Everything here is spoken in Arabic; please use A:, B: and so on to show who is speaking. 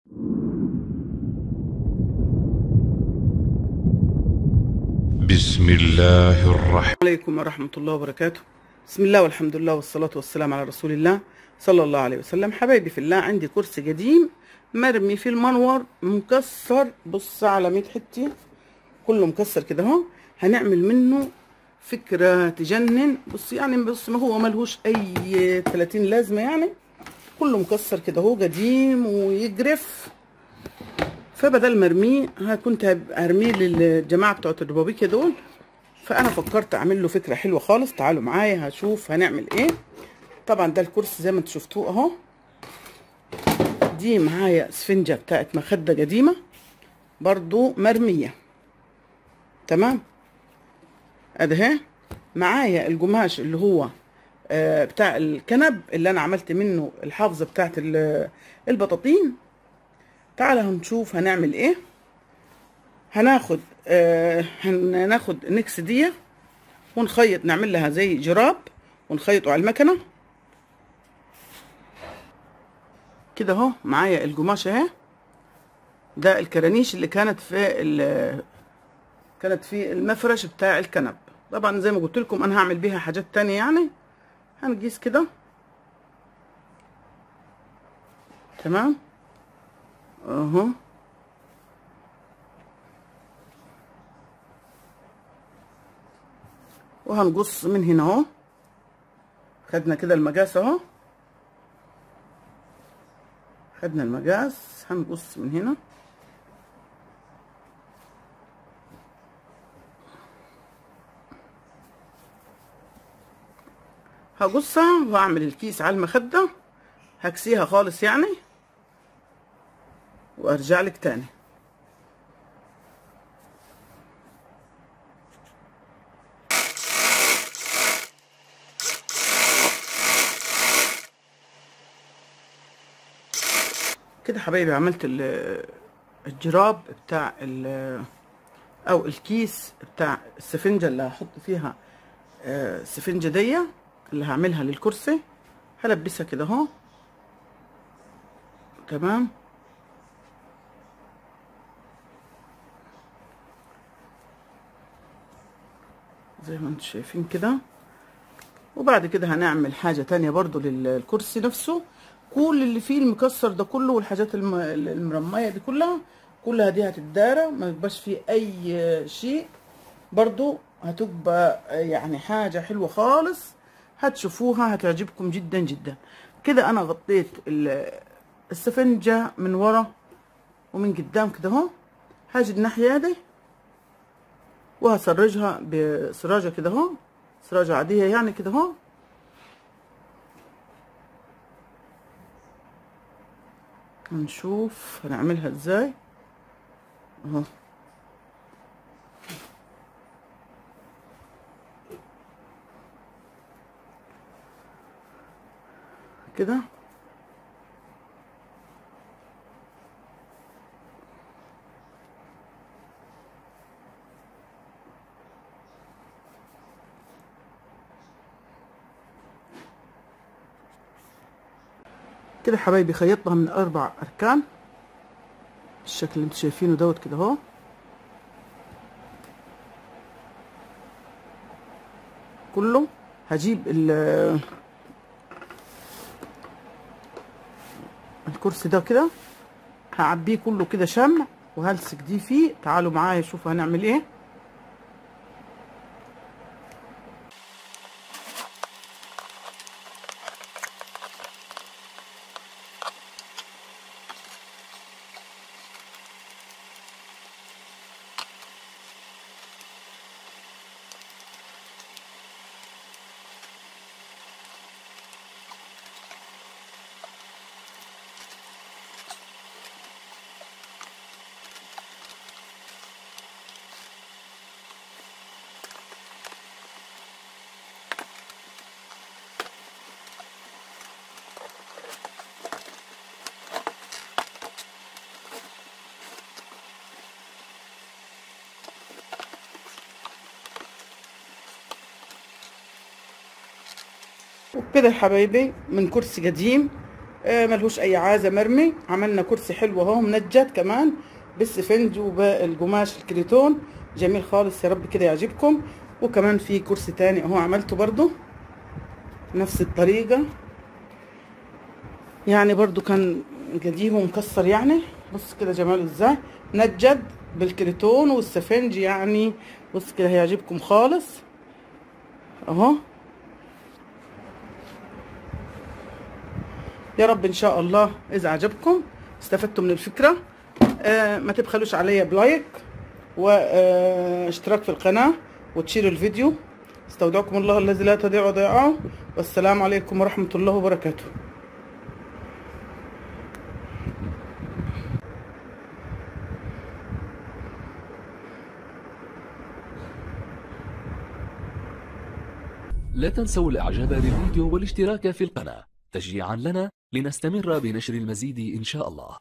A: بسم الله الرحمن
B: عليكم ورحمة الله وبركاته. بسم الله والحمد لله والصلاة والسلام على رسول الله صلى الله عليه وسلم. حبايبي في الله، عندي كرسي قديم مرمي في المنور مكسر، بص على 100 حتة كله مكسر كده اهو. هنعمل منه فكرة تجنن. بص يعني، بص ما هو ملهوش اي 30 لازمة يعني، كله مكسر كده اهو قديم ويجرف. فبدل ما ارميه كنت هرميه للجماعة بتوع الربابيكيا دول، فانا فكرت اعمل له فكره حلوه خالص. تعالوا معايا هشوف هنعمل ايه. طبعا ده الكرسي زي ما انتم شفتوه اهو. دي معايا اسفنجه بتاعت مخده قديمه برضو مرميه، تمام. ادي معايا القماش اللي هو بتاع الكنب اللي انا عملت منه الحافظه بتاعت البطاطين. تعالى هنشوف هنعمل ايه. هناخد نكس دي ونخيط، نعمل لها زي جراب ونخيطه على المكنه كده اهو. معايا القماش اهي، ده الكرانيش اللي كانت في المفرش بتاع الكنب. طبعا زي ما قلت لكم انا هعمل بيها حاجات تانية يعني. هنقيس كده تمام اهو، وهنقص من هنا اهو. خدنا كده المقاس اهو، خدنا المقاس، هنقص من هنا هقصها وهعمل الكيس على المخدة، هكسيها خالص يعني وارجع لك تاني. كده حبايبي عملت الجراب بتاع او الكيس بتاع السفنجة اللي هحط فيها السفنجة دي اللي هعملها للكرسي. هلبسها كده اهو تمام. زي ما انتم شايفين كده. وبعد كده هنعمل حاجة تانية برضو للكرسي نفسه. كل اللي فيه المكسر ده كله والحاجات المرمية دي كلها دي هتتدارى، ما يبقاش فيه اي شيء. برضو هتبقى يعني حاجة حلوة خالص، هتشوفوها هتعجبكم جدا جدا. كده انا غطيت السفنجة من ورا ومن قدام كده اهو. هاجي الناحية دي وهسرجها بسراجة كده اهو، سراجة عادية يعني كده اهو. هنشوف هنعملها ازاي اهو. كده كده حبايبي خيطتها من 4 أركان الشكل اللي انتوا شايفينه دوت كده اهو. كله هجيب الكرسي ده كده هعبيه كله كده شمع وهلصق دي فيه. تعالوا معايا شوفوا هنعمل ايه. وبكده يا حبايبي من كرسي قديم ملهوش اي عازة، مرمي. عملنا كرسي حلو اهو منجد كمان بالسفنج وبالقماش الكريتون، جميل خالص. يا رب كده يعجبكم. وكمان في كرسي تاني اهو عملته برضو نفس الطريقة، يعني برضو كان قديم ومكسر يعني. بص كده جماله ازاي، منجد بالكريتون والسفنج يعني. بص كده هيعجبكم خالص اهو. يا رب ان شاء الله اذا عجبكم استفدتوا من الفكرة. ما تبخلوش عليا بلايك واشتراك في القناة وتشيروا الفيديو. استودعكم الله الذي لا تضيع ودائعه، والسلام عليكم ورحمة الله وبركاته.
C: لا تنسوا الاعجاب بالفيديو والاشتراك في القناة تشجيعا لنا لنستمر بنشر المزيد إن شاء الله.